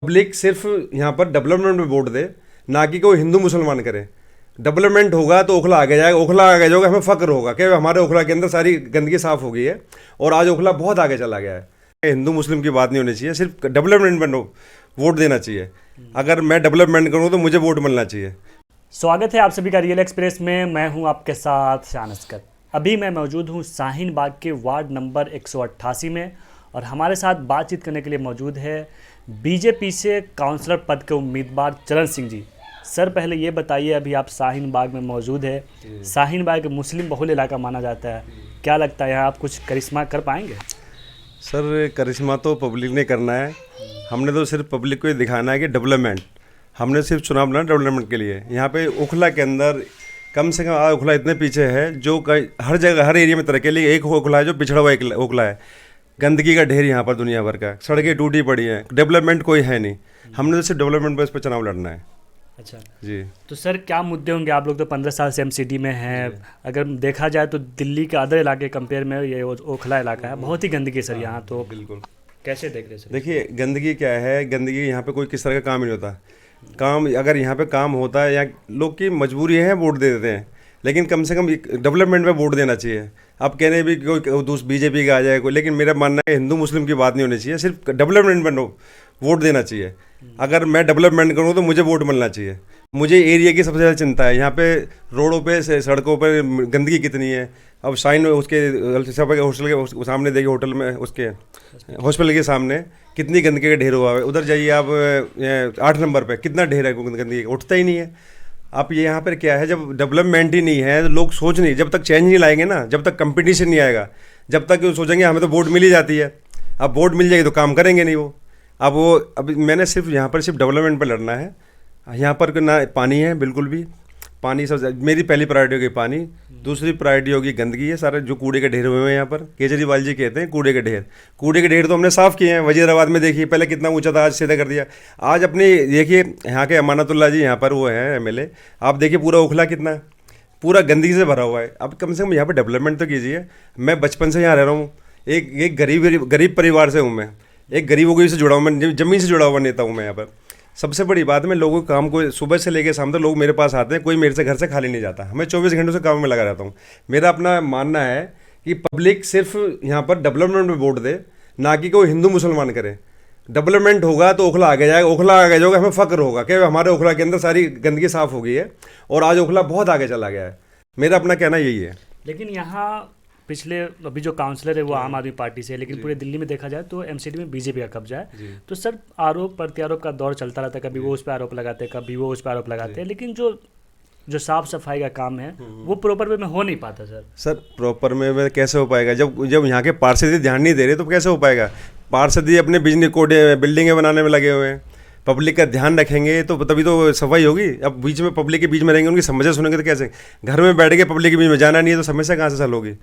Public सिर्फ यहाँ पर डेवलपमेंट में वोट दे, ना कि कोई हिंदू मुसलमान करे। डेवलपमेंट होगा तो ओखला आगे जाएगा, ओखला आगे जाएगा, हमें फ़ख्र होगा कि हमारे ओखला के अंदर सारी गंदगी साफ़ हो गई है और आज ओखला बहुत आगे चला गया है। हिंदू मुस्लिम की बात नहीं होनी चाहिए, सिर्फ डेवलपमेंट में वोट देना चाहिए। अगर मैं डेवलपमेंट करूँ तो मुझे वोट मिलना चाहिए। स्वागत है आप सभी का रियल एक्सप्रेस में। मैं हूं आपके साथ शान अस्कर। अभी मैं मौजूद हूं शाहीन बाग के वार्ड नंबर 188 में और हमारे साथ बातचीत करने के लिए मौजूद है बीजेपी से काउंसलर पद के उम्मीदवार चरण सिंह जी। सर, पहले ये बताइए, अभी आप शाहीन बाग में मौजूद है। शाहीन बाग मुस्लिम बहुल इलाका माना जाता है, क्या लगता है यहाँ आप कुछ करिश्मा कर पाएंगे? सर, करिश्मा तो पब्लिक ने करना है। हमने तो सिर्फ पब्लिक को ये दिखाना है कि डेवलपमेंट, हमने सिर्फ चुनाव लड़ा डेवलपमेंट के लिए। यहाँ पे ओखला के अंदर कम से कम आज ओखला इतने पीछे है जो हर जगह हर एरिया में तरक्की लिए एक ओखला है जो पिछड़ा हुआ एक ओखला है। गंदगी का ढेर यहाँ पर दुनिया भर का, सड़कें टूटी पड़ी हैं, डेवलपमेंट कोई है नहीं। हमने तो सिर्फ डेवलपमेंट पर इस पर चुनाव लड़ना है। अच्छा जी। तो सर, क्या मुद्दे होंगे? आप लोग तो 15 साल से एमसीडी में हैं। अगर देखा जाए तो दिल्ली के अदर इलाके कंपेयर में ये ओखला इलाका है, बहुत ही गंदगी सर यहाँ। तो बिल्कुल, कैसे देख रहे हैं सर? देखिए गंदगी क्या है, गंदगी यहाँ पे कोई किस तरह का काम ही नहीं होता। काम अगर यहाँ पे काम होता है या लोग की मजबूरी है वोट दे देते हैं, लेकिन कम से कम डेवलपमेंट में वोट देना चाहिए। आप कह रहे हैं भी कोई दूसरी बीजेपी का आ जाए कोई, लेकिन मेरा मानना है हिंदू मुस्लिम की बात नहीं होनी चाहिए, सिर्फ डेवलपमेंट में वोट देना चाहिए। अगर मैं डेवलपमेंट करूँ तो मुझे वोट मिलना चाहिए। मुझे एरिया की सबसे ज़्यादा चिंता है। यहाँ पे रोडों पे सड़कों पर गंदगी कितनी है। अब साइन उसके हॉस्टल के सामने देखिए, होटल में उसके हॉस्पिटल के सामने कितनी गंदगी का ढेर हुआ है। उधर जाइए आप 8 नंबर पे कितना ढेर है गंदगी, उठता ही नहीं है। आप ये यहाँ पर क्या है, जब डेवलपमेंट ही नहीं है तो लोग सोच नहीं, जब तक चेंज नहीं लाएंगे ना, जब तक कंपटीशन नहीं आएगा, जब तक सोचेंगे हमें तो वोट मिल ही जाती है। अब वोट मिल जाएगी तो काम करेंगे नहीं वो। अब मैंने सिर्फ यहाँ पर सिर्फ डेवलपमेंट पर लड़ना है। यहाँ पर ना पानी है, बिल्कुल भी पानी सब मेरी पहली प्रायोरिटी होगी पानी। दूसरी प्रायोरिटी होगी गंदगी है, सारे जो कूड़े के ढेर हुए हैं यहाँ पर। केजरीवाल जी कहते हैं कूड़े के ढेर, कूड़े के ढेर तो हमने साफ़ किए हैं। वजीराबाद में देखिए पहले कितना ऊंचा था, आज सीधा कर दिया। आज अपनी देखिए यहाँ के अमानतुल्लाह जी यहाँ पर वो हैं एमएलए, आप देखिए पूरा ओखला कितना है, पूरा गंदगी से भरा हुआ है। अब कम से कम यहाँ पर डेवलपमेंट तो कीजिए। मैं बचपन से यहाँ रह रहा हूँ, एक गरीब परिवार से हूँ मैं, एक गरीबों से जुड़ा हूँ मैं, ज़मीन से जुड़ा हुआ नेता हूँ मैं यहाँ पर। सबसे बड़ी बात, मैं लोगों के काम को सुबह से लेकर शाम तक लोग मेरे पास आते हैं, कोई मेरे से घर से खाली नहीं जाता। मैं 24 घंटों से काम में लगा रहता हूँ। मेरा अपना मानना है कि पब्लिक सिर्फ यहाँ पर डेवलपमेंट में वोट दे, ना कि कोई हिंदू मुसलमान करे। डेवलपमेंट होगा तो ओखला आगे जाएगा, ओखला आगे जाएगा, हमें फ़ख्र होगा कि हमारे ओखला के अंदर सारी गंदगी साफ़ हो गई है और आज ओखला बहुत आगे चला गया है। मेरा अपना कहना यही है। लेकिन यहाँ पिछले अभी जो काउंसलर है वो आम आदमी पार्टी से है, लेकिन पूरे दिल्ली में देखा जाए तो एमसीडी में बीजेपी का कब्जा है। तो सर, आरोप प्रत्यारोप का दौर चलता रहता है, कभी वो उस पर आरोप लगाते हैं, कभी वो उस पर आरोप लगाते हैं, लेकिन जो साफ सफाई का काम है वो प्रॉपर वे में हो नहीं पाता सर। प्रॉपर में कैसे हो पाएगा जब यहाँ के पार्षद ही ध्यान नहीं दे रहे, तो कैसे हो पाएगा? पार्षद ही अपने बिजनेस कोडे बिल्डिंगें बनाने में लगे हुए हैं। पब्लिक का ध्यान रखेंगे तो तभी तो सफाई होगी। अब बीच में पब्लिक के बीच में रहेंगे, उनकी समस्या सुनेंगे तो कैसे? घर में बैठ के पब्लिक के बीच में जाना नहीं है तो समस्या कहाँ से हल होगी?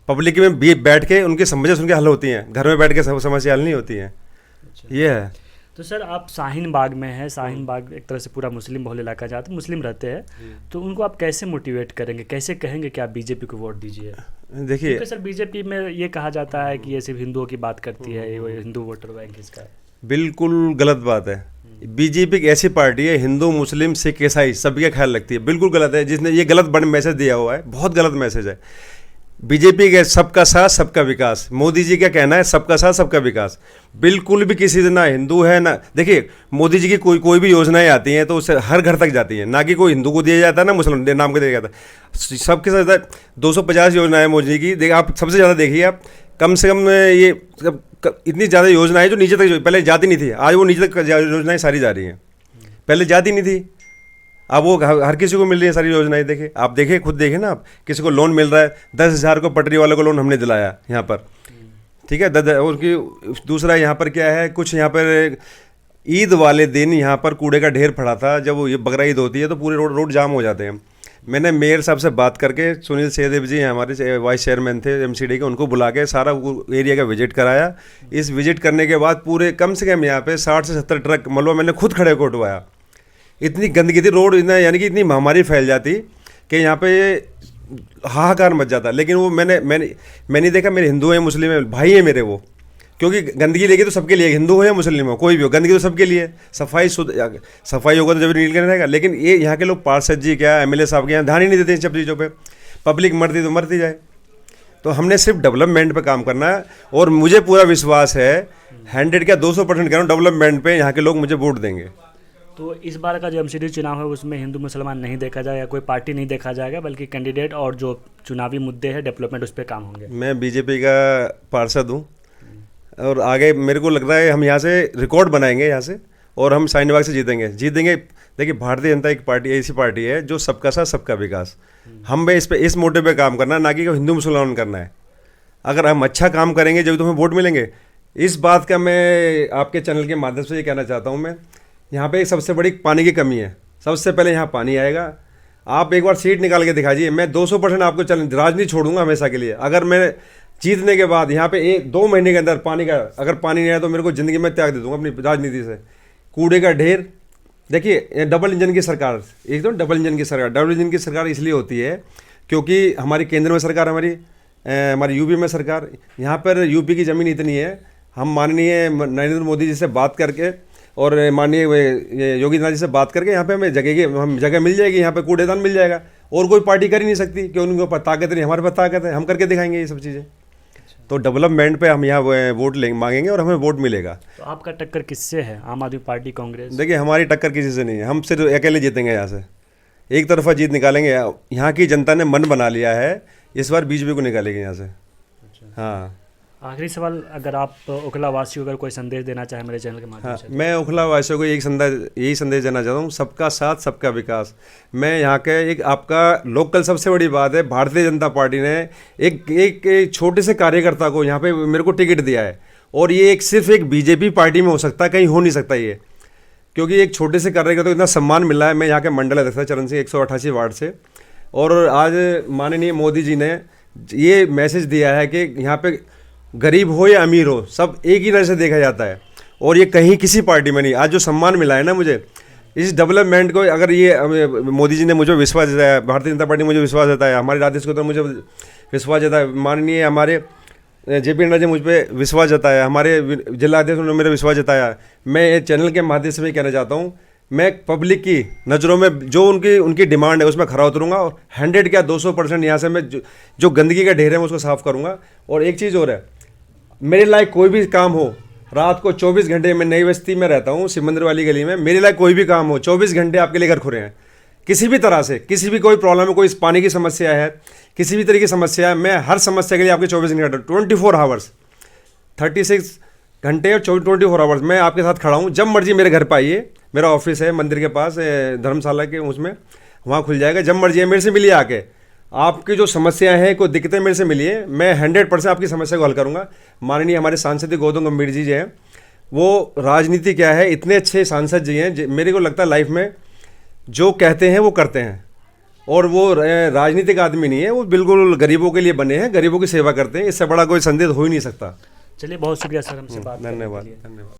पब्लिक में बैठ के उनकी समस्या सुन के हल होती हैं, घर में बैठ के समस्या हल नहीं होती हैं। अच्छा। ये है। तो सर, आप शाहीन बाग में हैं। शाहीन बाग एक तरह से पूरा मुस्लिम बहुल इलाका जाता है, मुस्लिम रहते हैं, तो उनको आप कैसे मोटिवेट करेंगे, कैसे कहेंगे कि आप बीजेपी को वोट दीजिए? देखिए, क्योंकि सर बीजेपी में ये कहा जाता है कि ये सिर्फ हिंदुओं की बात करती है, ये हिंदू वोटर बैंक इसका है। बिल्कुल गलत बात है। बीजेपी एक ऐसी पार्टी है, हिंदू मुस्लिम सिख ईसाई सभी का ख्याल रखती है। बिल्कुल गलत है, जिसने ये गलत बड़ा मैसेज दिया हुआ है, बहुत गलत मैसेज है। बीजेपी के सबका साथ सबका विकास, मोदी जी का कहना है सबका साथ सबका विकास। बिल्कुल भी किसी से ना हिंदू है ना, देखिए मोदी जी की कोई भी योजनाएं आती हैं तो उससे हर घर तक जाती हैं, ना कि कोई हिंदू को दिया जाता है ना मुसलमान नाम को दिया जाता है। सबके साथ 250 योजनाएं मोदी जी की। देखिए आप सबसे ज़्यादा देखिए, आप कम से कम ये इतनी ज़्यादा योजनाएं जो नीचे तक पहले जाती नहीं थी, आज वो नीचे तक योजनाएं सारी जा रही हैं। पहले जाती नहीं थी, अब वो हर किसी को मिल रही है सारी योजनाएं। देखें, आप देखें, खुद देखें ना, आप किसी को लोन मिल रहा है, 10,000 को पटरी वाले को लोन हमने दिलाया यहाँ पर, ठीक है। उनकी दूसरा यहाँ पर क्या है, कुछ यहाँ पर ईद वाले दिन यहाँ पर कूड़े का ढेर पड़ा था। जब ये बकरा ईद होती है तो पूरे रोड जाम हो जाते हैं। मैंने मेयर साहब से बात करके, सुनील सहदेव जी हमारे वाइस चेयरमैन थे एमसीडी के, उनको बुला के सारा एरिया का विजिट कराया। इस विजिट करने के बाद पूरे कम से कम यहाँ पे 60 से 70 ट्रक मलबा मैंने खुद खड़े को उठवाया। इतनी गंदगी थी, रोड इतना यानी कि इतनी महामारी फैल जाती कि यहाँ पे हाहाकार मच जाता। लेकिन वो मैंने देखा, मेरे हिंदू हैं मुस्लिम हैं भाई हैं मेरे, वो क्योंकि गंदगी लेगी तो सबके लिए, हिंदू हो या मुस्लिम हो, कोई भी हो, गंदगी तो सबके लिए। सफाई होगा तो जब नील करने रहेगा। लेकिन ये यहाँ के लोग पार्षद जी क्या, एमएलए साहब के यहाँ ध्यान ही नहीं देते इन सब चीज़ों पे। पब्लिक मरती तो मरती जाए। तो हमने सिर्फ डेवलपमेंट पे काम करना है, और मुझे पूरा विश्वास है 100 क्या 200% कह रहा हूँ, डेवलपमेंट पे यहाँ के लोग मुझे वोट देंगे। तो इस बार का जो एमसीडी चुनाव है उसमें हिंदू मुसलमान नहीं देखा जाएगा या कोई पार्टी नहीं देखा जाएगा, बल्कि कैंडिडेट और जो चुनावी मुद्दे हैं डेवलपमेंट उस पर काम होंगे। मैं बीजेपी का पार्षद हूँ, और आगे मेरे को लग रहा है हम यहाँ से रिकॉर्ड बनाएंगे यहाँ से, और हम शाहीन बाग से जीतेंगे। देखिए, भारतीय जनता एक पार्टी ऐसी पार्टी है जो सबका साथ सबका विकास। हम पे इस मोटे पे काम करना है, ना कि हिंदू मुसलमान करना है। अगर हम अच्छा काम करेंगे जब तो हमें वोट मिलेंगे। इस बात का मैं आपके चैनल के माध्यम से ये कहना चाहता हूँ, मैं यहाँ पे एक सबसे बड़ी पानी की कमी है। सबसे पहले यहाँ पानी आएगा। आप एक बार सीट निकाल के दिखाइए, मैं 200% आपको राजनीति छोड़ूंगा हमेशा के लिए। अगर मैं जीतने के बाद यहाँ पे 2 महीने के अंदर अगर पानी नहीं आया तो मेरे को ज़िंदगी में त्याग दे दूँगा अपनी राजनीति से। कूड़े का ढेर। देखिए, डबल इंजन की सरकार, एकदम डबल इंजन की सरकार इसलिए होती है क्योंकि हमारी केंद्र में सरकार, हमारी यूपी में सरकार, यहाँ पर यूपी की ज़मीन इतनी है। हम माननीय नरेंद्र मोदी जी से बात करके और माननीय योगी आदित्यनाथ जी से बात करके यहाँ पे हमें जगह मिल जाएगी, यहाँ पे कूड़ेदान मिल जाएगा। और कोई पार्टी कर ही नहीं सकती क्योंकि उनके ऊपर ताकत नहीं, हमारे पास ताकत है, हम करके दिखाएंगे ये सब चीज़ें। तो डेवलपमेंट पे हम यहाँ वोट मांगेंगे और हमें वोट मिलेगा। तो आपका टक्कर किससे है, आम आदमी पार्टी, कांग्रेस? देखिए, हमारी टक्कर किसी से नहीं है, हम सिर्फ अकेले जीतेंगे यहाँ से, एक तरफा जीत निकालेंगे। यहाँ की जनता ने मन बना लिया है, इस बार बीजेपी को निकालेंगे यहाँ से। हाँ, आखिरी सवाल, अगर आप ओखला वासियों को अगर कोई संदेश देना चाहे मेरे चैनल के माध्यम से। मैं ओखला वासियों को यही संदेश देना चाहता हूँ, सबका साथ सबका विकास। मैं यहाँ के एक आपका लोकल, सबसे बड़ी बात है, भारतीय जनता पार्टी ने एक छोटे से कार्यकर्ता को यहाँ पे मेरे को टिकट दिया है, और ये सिर्फ एक बीजेपी पार्टी में हो सकता है, कहीं हो नहीं सकता ये, क्योंकि एक छोटे से कार्यकर्ता को इतना सम्मान मिला है। मैं यहाँ के मंडल अध्यक्ष चरण सिंह 188 वार्ड से, और आज माननीय मोदी जी ने ये मैसेज दिया है कि यहाँ पे गरीब हो या अमीर हो, सब एक ही नज़र से देखा जाता है, और ये कहीं किसी पार्टी में नहीं। आज जो सम्मान मिला है ना मुझे, इस डेवलपमेंट को, अगर ये मोदी जी ने मुझे विश्वास जताया, भारतीय जनता पार्टी मुझे विश्वास जताया, हमारे राजेश को तो मुझे विश्वास जताया, माननीय हमारे जेपी नड्डा जी मुझ पर विश्वास जताया, हमारे जिला अध्यक्ष ने मेरा विश्वास जताया। मैं चैनल के माध्यम से भी कहना चाहता हूँ, मैं पब्लिक की नज़रों में जो उनकी डिमांड है उसमें खरा उतरूँगा, और 100 क्या 200% यहाँ से मैं जो गंदगी का ढेर है मैं उसको साफ़ करूँगा। और एक चीज़ और है, मेरे लायक कोई भी काम हो, रात को 24 घंटे, मैं नई बस्ती में रहता हूँ, शिव मंदिर वाली गली में, मेरे लायक कोई भी काम हो, 24 घंटे आपके लिए घर खुले हैं। किसी भी तरह से, किसी भी कोई प्रॉब्लम है, कोई पानी की समस्या है, किसी भी तरह की समस्या है, मैं हर समस्या के लिए आपके 24 घंटे 24 आवर्स 36 घंटे और 24 आवर्स मैं आपके साथ खड़ा हूँ। जब मर्जी मेरे घर पर आइए, मेरा ऑफिस है मंदिर के पास, धर्मशाला के उसमें, वहाँ खुल जाएगा। जब मर्जी है मेरे से मिलिए आके, आपकी जो समस्याएं हैं, कोई दिक्कतें, मेरे से मिलिए, मैं 100% आपकी समस्या को हल करूंगा। माननीय हमारे सांसद गौतम गंभीर जी हैं, वो राजनीति क्या है, इतने अच्छे सांसद जी हैं, मेरे को लगता है लाइफ में जो कहते हैं वो करते हैं, और वो राजनीतिक आदमी नहीं है, वो बिल्कुल गरीबों के लिए बने हैं, गरीबों की सेवा करते हैं। इससे बड़ा कोई संदेश हो ही नहीं सकता। चलिए, बहुत शुक्रिया सर हमसे बात करने के लिए। धन्यवाद।